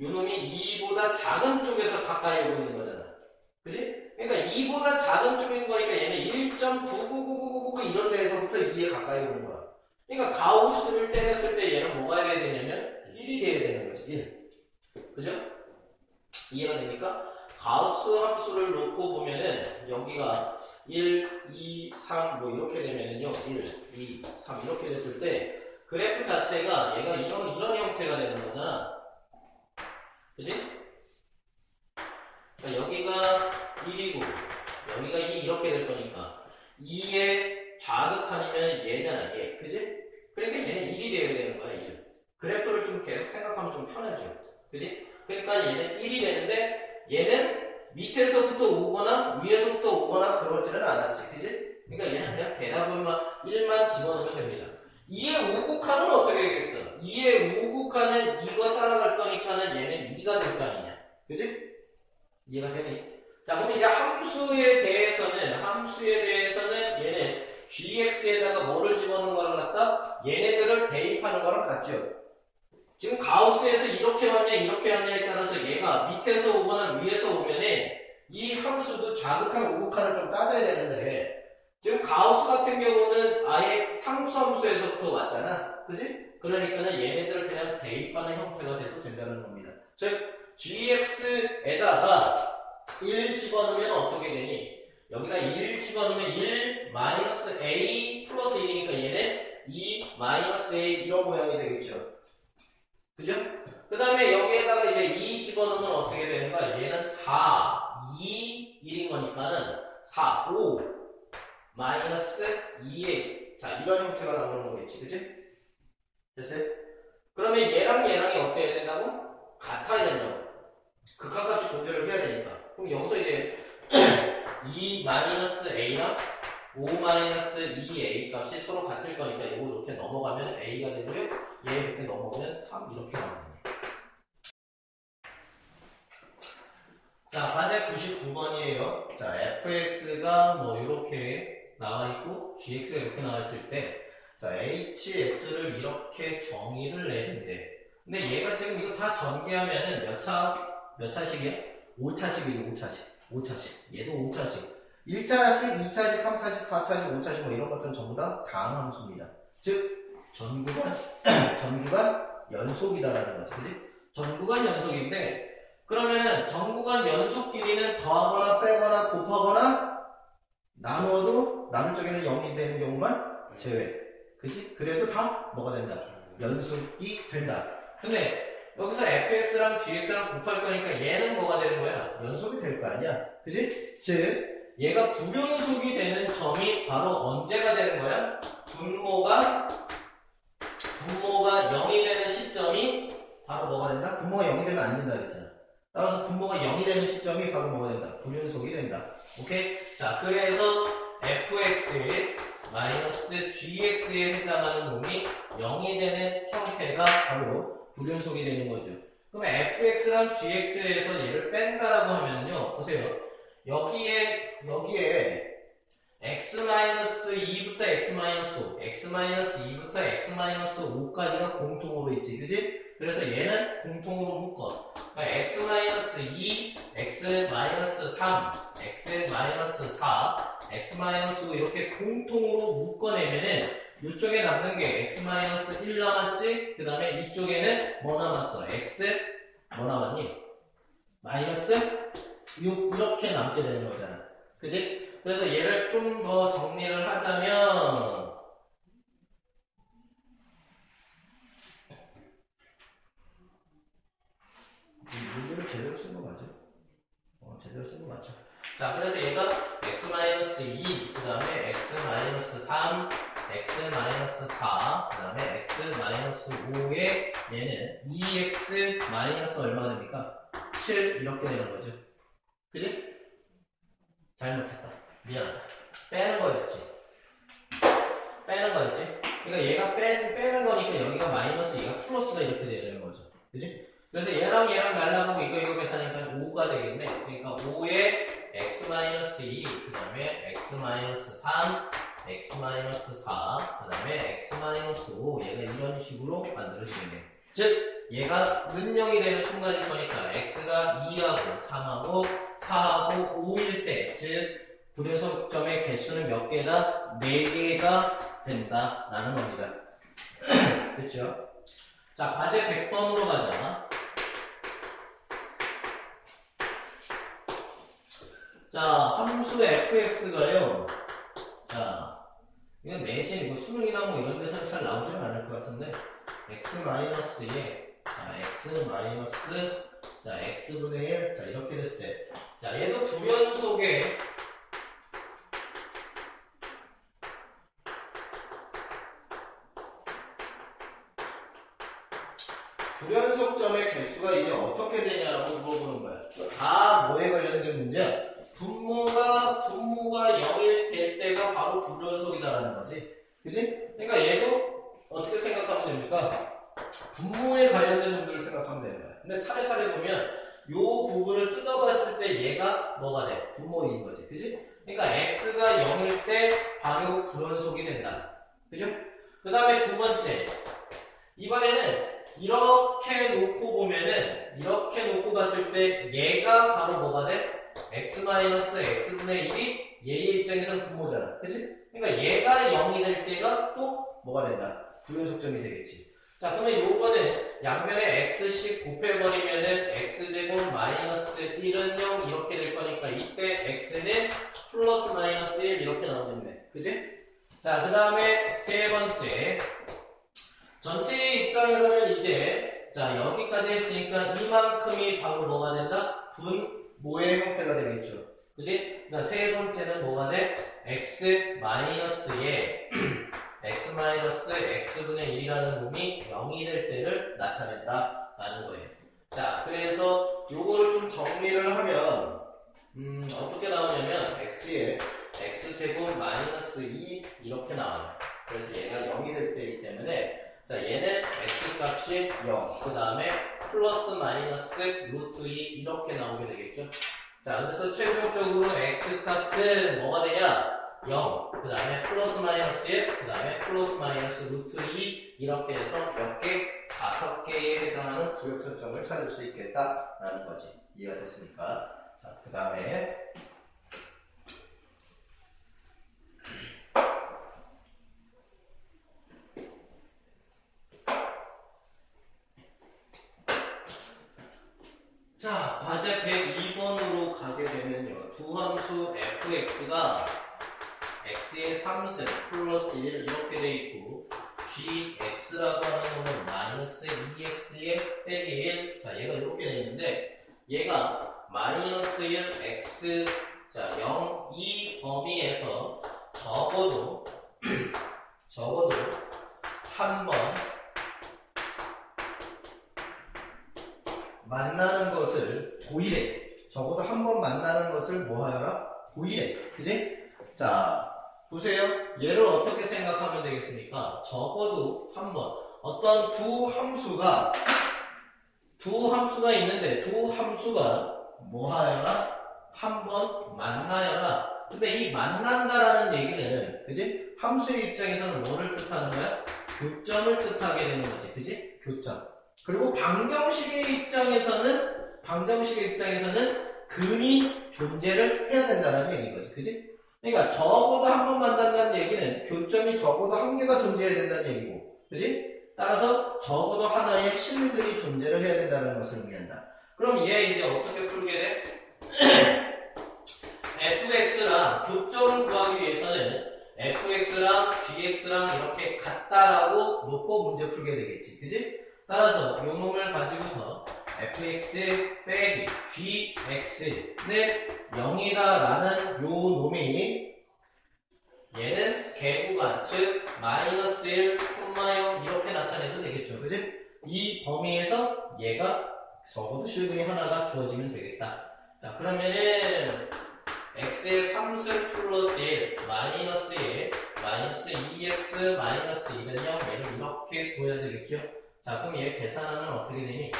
요놈이 2보다 작은 쪽에서 가까이 오고 있는 거잖아. 그치? 그러니까 2보다 작은 쪽인 거니까 얘는 1.99999 이런 데에서부터 2에 가까이 오는 거야. 그러니까 가우스를 때렸을 때 얘는 뭐가 돼야 되냐면 1이 돼야 되는 거지. 1. 그죠? 이해가 됩니까? 가우스 함수를 놓고 보면은 여기가 1, 2, 3 뭐 이렇게 되면은요 1, 2, 3 이렇게 됐을 때 그래프 자체가 얘가 이런 형태가 되는 거잖아. 그지? 그러니까 여기가 1이고 여기가 2 이렇게 될 거니까 2의 좌극한이면 얘잖아 얘. 그지? 그러니까 얘는 1이 되어야 되는 거야 1. 그래프를 좀 계속 생각하면 좀 편해져. 그지? 그러니까 얘는 1이 되는데 얘는 밑에서부터 오거나 위에서부터 오거나 그러지는 않았지. 그지? 그러니까 얘는 그냥 대답을만 1만 집어넣으면 됩니다. 2의 우극한은 어떻게 되겠어? 2의 우극한은 2가 따라갈 거니까는 얘는 2가 될 거 아니냐. 그지? 이해가 되니? 자, 그럼 이제 함수에 대해서는 얘는 gx에다가 뭐를 집어넣는 거랑 같다? 얘네들을 대입하는 거랑 같죠. 지금 가우스에서 이렇게 왔냐에 따라서 얘가 밑에서 오거나 위에서 오면은 이 함수도 좌극한 우극한을 좀 따져야 되는데 지금 가우스 같은 경우는 아예 상수함수에서부터 왔잖아. 그지? 그러니까는 얘네들을 그냥 대입하는 형태가 돼도 된다는 겁니다. 즉 gx에다가 1 집어넣으면 어떻게 되니? 여기다 1 집어넣으면 1 마이너스 a 플러스 1이니까 얘는 2 마이너스 a 이런 모양이 되겠죠. 그죠? 그 다음에 여기에다가 이제 2 집어넣으면 어떻게 되는 거야? 얘는 4, 2, 1인 거니까는 4, 5 마이너스 2a. 자, 이런 형태가 나오는 거겠지. 그지? 됐어요? 그러면 얘랑이 어때야 된다고? 같아야 된다고. 극한값이 존재를 해야 되니까. 그럼 여기서 이제 2 마이너스 a랑 5 마이너스 2a 값이 서로 같을 거니까 이거 이렇게 넘어가면 a가 되고요. 얘 이렇게 넘어가면 3 이렇게 나옵니다. 자, 과제 99번이에요. 자, fx가 뭐 이렇게 나와 있고 gx가 이렇게 나와 있을 때 자, hx를 이렇게 정의를 내는데 근데 얘가 지금 이거 다 전개하면은 몇 차식이야? 5차식이죠, 5차식. 얘도 5차식. 1차식, 2차식, 3차식, 4차식, 5차식 뭐 이런 것들은 전부 다 다항함수입니다. 즉 전구간 연속이다라는 거지. 그지? 전구간 연속인데 그러면은 전구간 연속 길이는 더하거나 빼거나 곱하거나 나누어도 나눌 적에는 0이 되는 경우만 제외. 그지? 그래도 다 뭐가 된다? 연속이 된다. 근데 여기서 fx랑 gx랑 곱할 거니까 얘는 뭐가 되는 거야? 연속이 될 거 아니야? 그지? 즉 얘가 불연속이 되는 점이 바로 언제가 되는 거야? 분모가 0이 되는 시점이 바로 뭐가 된다? 분모가 0이 되면 안 된다 그랬잖아. 따라서 분모가 0이 되는 시점이 바로 뭐가 된다? 불연속이 된다. 오케이? 자, 그래서 fx의 마이너스 gx에 해당하는 놈이 0이 되는 형태가 바로 불연속이 되는 거죠. 그럼 fx랑 gx에서 얘를 뺀다라고 하면요. 보세요. 여기에 x-2부터 x-5, x-2부터 x-5까지가 공통으로 있지. 그지? 그래서 얘는 공통으로 묶어. 그러니까 x-2, x-3, x-4, x-5 이렇게 공통으로 묶어내면은 이쪽에 남는 게 x-1 남았지? 그 다음에 이쪽에는 뭐 남았어? 뭐 남았니? 마이너스 6 이렇게 남게 되는 거잖아. 그지? 그래서 얘를 좀 더 정리를 하자면 문제를 제대로 쓴 거 맞아? 제대로 쓴 거 맞죠? 자, 그래서 얘가 x-2, 그 다음에 x-3, x-4, 그 다음에 x-5에 얘는 2x- 얼마가 됩니까? 7 이렇게 되는 거죠. 그지? 잘못했다. 미안하다. 빼는 거였지. 그러니까 얘가 빼는 거니까 여기가 마이너스, 얘가 플러스가 이렇게 되는 거죠. 그지? 그래서 얘랑 날라가고 이거 계산하니까 5가 되겠네. 그러니까 5에 x-2, 그 다음에 x-3, x-4, 그 다음에 x-5, 얘가 이런 식으로 만들어지겠네. 즉, 얘가 는0이 되는 순간일 거니까 x가 2하고 3하고 4하고 5일 때, 즉 불연속점의 개수는 몇 개다? 4개가 된다라는 겁니다. 됐죠? 자, 과제 100번으로 가자. 자, 함수 fx가요. 자, 이건 내신, 이거 수능이나 뭐 이런 데서 잘 나오지는 않을 것 같은데, x-에, 자, x-, 자, x분의 1, 자, 이렇게 됐을 때, 자, 얘도 부연속에, 부연속점의 개수가 이제 어떻게 되냐라고 물어보는 거야. 다 뭐에 관련된 문제야? 분모가 0일 될 때가 바로 부연속이다라는 거지. 그지? 그러니까 얘도 어떻게 생각하면 됩니까? 분모에 관련된 놈들을 생각하면 되는 거야. 근데 차례차례 보면 요 부분을 뜯어봤을 때 얘가 뭐가 돼? 분모인 거지. 그지? 그러니까 x가 0일 때 바로 부연속이 된다. 그죠? 그 다음에 두 번째. 이번에는 이렇게 놓고 보면은, 이렇게 놓고 봤을 때 얘가 바로 뭐가 돼? x-x분의 1이 얘의 입장에서는 분모잖아. 그치? 그러니까 얘가 0이 될 때가 또 뭐가 된다? 부연속점이 되겠지. 자, 그러면 요거는 양면에 x씩 곱해버리면은 x제곱 마이너스 1은 0 이렇게 될 거니까 이때 x는 플러스 마이너스 1 이렇게 나오겠네. 그치? 자, 그 다음에 세 번째. 전체 입장에서는 이제 자 여기까지 했으니까 이만큼이 바로 뭐가 된다? 분모의 형태가 되겠죠. 그지? 그러니까 세 번째는 뭐가 돼? x-에 x-x분의 1이라는 놈이 0이 될 때를 나타낸다 라는 거예요. 자, 그래서 요거를 좀 정리를 하면 어떻게 나오냐면 x에 x제곱 마이너스 2 이렇게 나와요. 그래서 얘가 0이 될 때이기 때문에 자, 얘는 x값이 0, 그 다음에 플러스 마이너스 루트 2 이렇게 나오게 되겠죠. 자, 그래서 최종적으로 x값은 뭐가 되냐? 0, 그 다음에 플러스 마이너스 1, 그 다음에 플러스 마이너스 루트 2 이렇게 해서 몇 개? 5개에 해당하는 구역 설정을 찾을 수 있겠다라는 거지. 이해가 됐습니까? 자, 그 다음에 자, 과제 102번으로 가게 되면요. 두 함수 fx가 x의 3승 플러스 1 이렇게 돼 있고 gx라고 하는 놈은 마이너스 2x의 빼기 1. 자, 얘가 이렇게 돼 있는데 얘가 마이너스 1 x 자, 0, 이 범위에서 적어도 한 번 만나는 것을 보이래. 적어도 한 번 만나는 것을 뭐 하여라? 보이래. 그지? 자, 보세요. 얘를 어떻게 생각하면 되겠습니까? 적어도 한 번. 어떤 두 함수가 있는데 두 함수가 뭐 하여라? 한 번 만나여라. 근데 이 만난다라는 얘기는, 그지? 함수의 입장에서는 뭐를 뜻하는 거야? 교점을 뜻하게 되는 거지. 그지? 교점. 그리고 방정식의 입장에서는 근이 존재를 해야 된다는 얘기인 거지. 그지? 그러니까 적어도 한 번 만난다는 얘기는 교점이 적어도 한 개가 존재해야 된다는 얘기고. 그지? 따라서 적어도 하나의 실들이 존재를 해야 된다는 것을 의미한다. 그럼 얘 이제 어떻게 풀게 돼? fx랑 교점을 구하기 위해서는 fx랑 gx랑 이렇게 같다라고 놓고 문제 풀게 되겠지. 그지? 따라서 요 놈을 가지고서 fx 빼기 gx는 0이다라는 요 놈이 얘는 개구간 즉 마이너스 1, 0 이렇게 나타내도 되겠죠. 그지? 이 범위에서 얘가 적어도 실근이 하나가 주어지면 되겠다. 자, 그러면은 x의 3승 플러스 1 마이너스 1 마이너스 2x 마이너스 2는요 얘는 이렇게 보여야 되겠죠. 자, 그럼 얘 계산하면 어떻게 되니?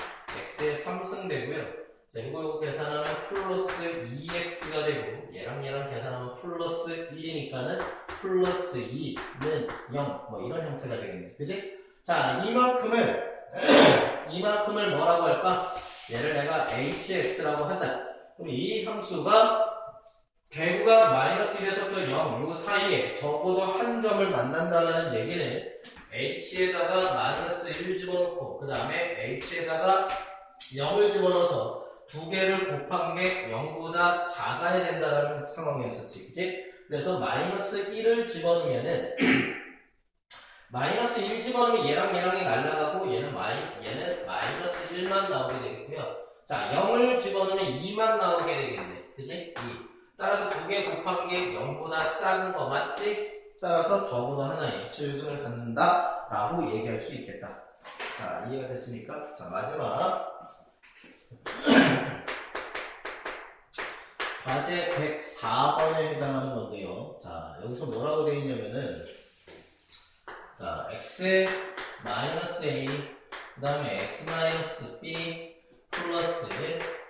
x의 3승 되고요. 자, 이거 계산하면 플러스 2x가 되고 얘랑 계산하면 플러스 1이니까는 플러스 2는 0 뭐 이런 형태가 되겠네. 그치? 자, 이만큼을 뭐라고 할까? 얘를 내가 hx라고 하자. 그럼 이 함수가 개구가 마이너스 1에서부터 0, 요 사이에 적어도 한 점을 만난다는 얘기는 h에다가 마이너스 1 집어넣고 그 다음에 h에다가 0을 집어넣어서 두 개를 곱한 게 0보다 작아야 된다는 상황이었었지. 그치? 그래서 마이너스 1을 집어넣으면은 마이너스 1 집어넣으면 얘랑 얘랑이 날라가고 얘는 마이너스 1만 나오게 되겠고요. 자, 0을 집어넣으면 2만 나오게 되겠네. 그치? 2. 따라서 두 개 곱한 게 0보다 작은 거 맞지? 따라서 적어도 하나의 실근을 갖는다 라고 얘기할 수 있겠다. 자, 이해가 됐습니까? 자, 마지막 과제 104번에 해당하는 건데요. 자, 여기서 뭐라고 되어 있냐면은 자, x 마이너스 a 그 다음에 x 마이너스 b 플러스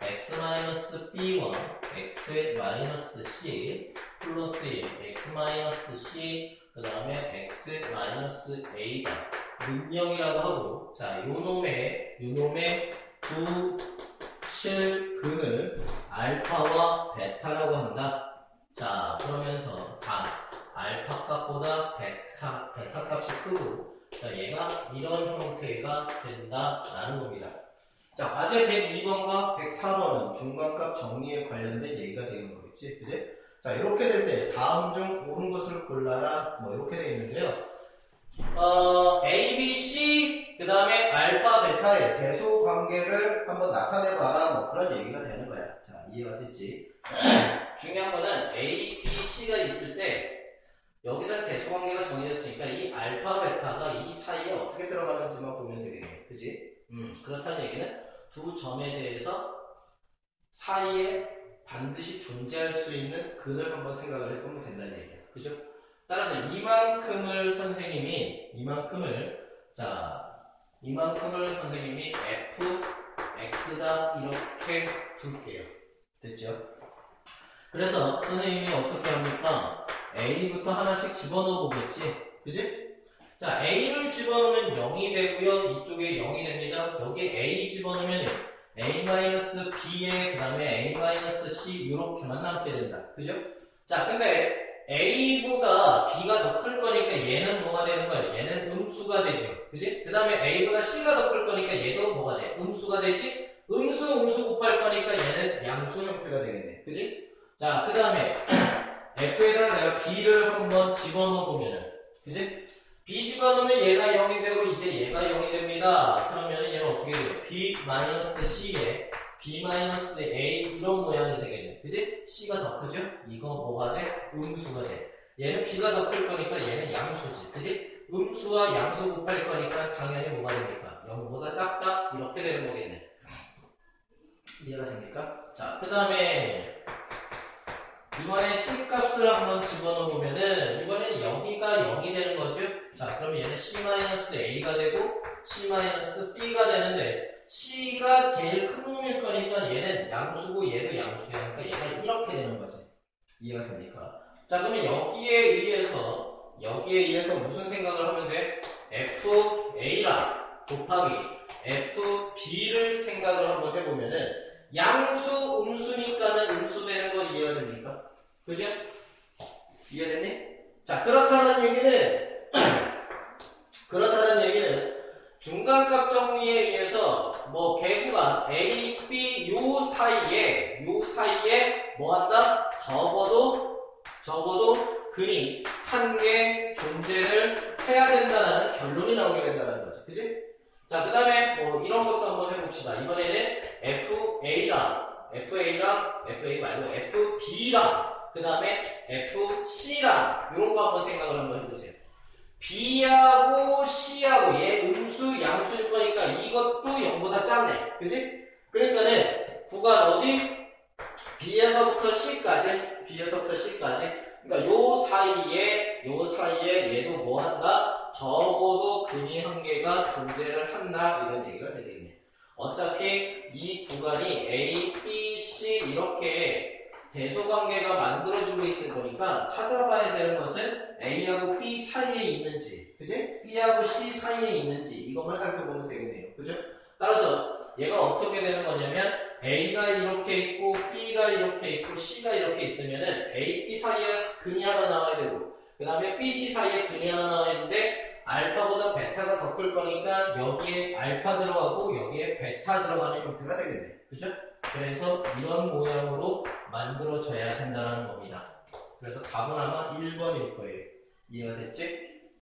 x 마이너스 b와 x 마이너스 c 플러스 x 마이너스 c 그 다음에 x 마이너스 a가 능령이라고 하고, 자, 요놈의 두 실근을 알파와 베타라고 한다. 자, 그러면서 단 알파 값보다 베타 값이 크고, 자, 얘가 이런 형태가 된다라는 겁니다. 자, 과제 102번과 104번은 중간값 정리에 관련된 얘기가 되는 거겠지, 그지? 자, 이렇게 될 때 다음 중 옳은 것을 골라라, 뭐 이렇게 되어 있는데요. A, B, C 그 다음에 알파, 베타의 대소 관계를 한번 나타내봐라, 뭐 그런 얘기가 되는 거야. 자, 이해가 됐지? 중요한 거는 A, B, C가 있을 때 여기서 대소 관계가 정해졌으니까 이 알파, 베타가 이 사이에 어떻게 들어가는지만 보면 되겠네, 그지? 그렇다는 얘기는 두 점에 대해서 사이에 반드시 존재할 수 있는 근을 한번 생각을 해보면 된다는 얘기야. 그죠? 따라서 이만큼을 선생님이 f, x다 이렇게 둘게요. 됐죠? 그래서 선생님이 어떻게 합니까? a부터 하나씩 집어넣어 보겠지? 그지? 자, a를 집어넣으면 0이 되고요. 이쪽에 0이 됩니다. 여기 a 집어넣으면 a-b에 그 다음에 a-c 이렇게만 남게 된다. 그죠? 자, 근데 a보다 b가 더 클 거니까 얘는 뭐가 되는 거야? 얘는 음수가 되죠. 그지? 그 다음에 a보다 c가 더 클 거니까 얘도 뭐가 돼? 음수가 되지? 음수 곱할 거니까 얘는 양수 형태가 되겠네. 그지? 자, 그 다음에 f에다가 내가 b를 한번 집어넣어 보면은, 그지? b 집어넣으면 얘가 0이 되고 이제 얘가 0이 됩니다. 그러면은 얘는 어떻게 돼요? b-c에 b-a 이런 모양이 되겠네. 그지? c가 더 크죠? 이거 뭐가 돼? 음수가 돼. 얘는 b가 더 클 거니까 얘는 양수지. 그지? 음수와 양수 곱할 거니까 당연히 뭐가 됩니까? 0보다 작다? 이렇게 되는 거겠네. 이해가 됩니까? 자, 그 다음에 이번에 c 값을 한번 집어넣어 보면은 이번에는 여기가 0이 되는 거죠? 자, 그러면 얘는 c-a가 되고 c-b가 되는데 c가 제일 큰 놈일 거니까 얘는 양수고 얘도 양수야. 그러니까 얘가 이렇게 되는 거지. 이해가 됩니까? 자, 그러면 여기에 의해서 무슨 생각을 하면 돼? fa랑 곱하기 fb를 생각을 한번 해보면은 양수 음수니까는 음수 되는 거 이해가 됩니까? 그죠? 이해됐니? 자, 그렇다는 얘기는 중간값 정리에 의해서 뭐 개구간 A, B 요 사이에 뭐 한다? 적어도 근이 한 개 존재를 해야 된다는 결론이 나오게 된다는 거죠. 그지? 자, 그 다음에 뭐 이런 것도 한번 해봅시다. 이번에는 FA 말고 FB랑 그 다음에 FC랑 이런 거 한번 생각을 한번 해보세요. B하고 C하고 얘 음수, 양수일 거니까 이것도 0보다 작네. 그지? 그러니까는 구간 어디? B에서부터 C까지. 그러니까 요 사이에 얘도 뭐 한다? 적어도 근이 한 개가 존재를 한다. 이런 얘기가 되겠네. 어차피 이 구간이 A, B, C 이렇게 대소관계가 만들어지고 있을 거니까 찾아봐야 되는 것은 A하고 B 사이에 있는지, 그지? B하고 C 사이에 있는지 이것만 살펴보면 되겠네요. 그죠? 따라서 얘가 어떻게 되는 거냐면 A가 이렇게 있고 B가 이렇게 있고 C가 이렇게 있으면은 A, B 사이에 근이 하나 나와야 되고 그 다음에 B, C 사이에 근이 하나 나와야 되는데 알파보다 베타가 더 클 거니까 여기에 알파 들어가고 여기에 베타 들어가는 형태가 되겠네. 그죠? 그래서 이런 모양으로 만들어져야 된다는 겁니다. 그래서 답은 아마 1번일 거예요. 이해가 됐지?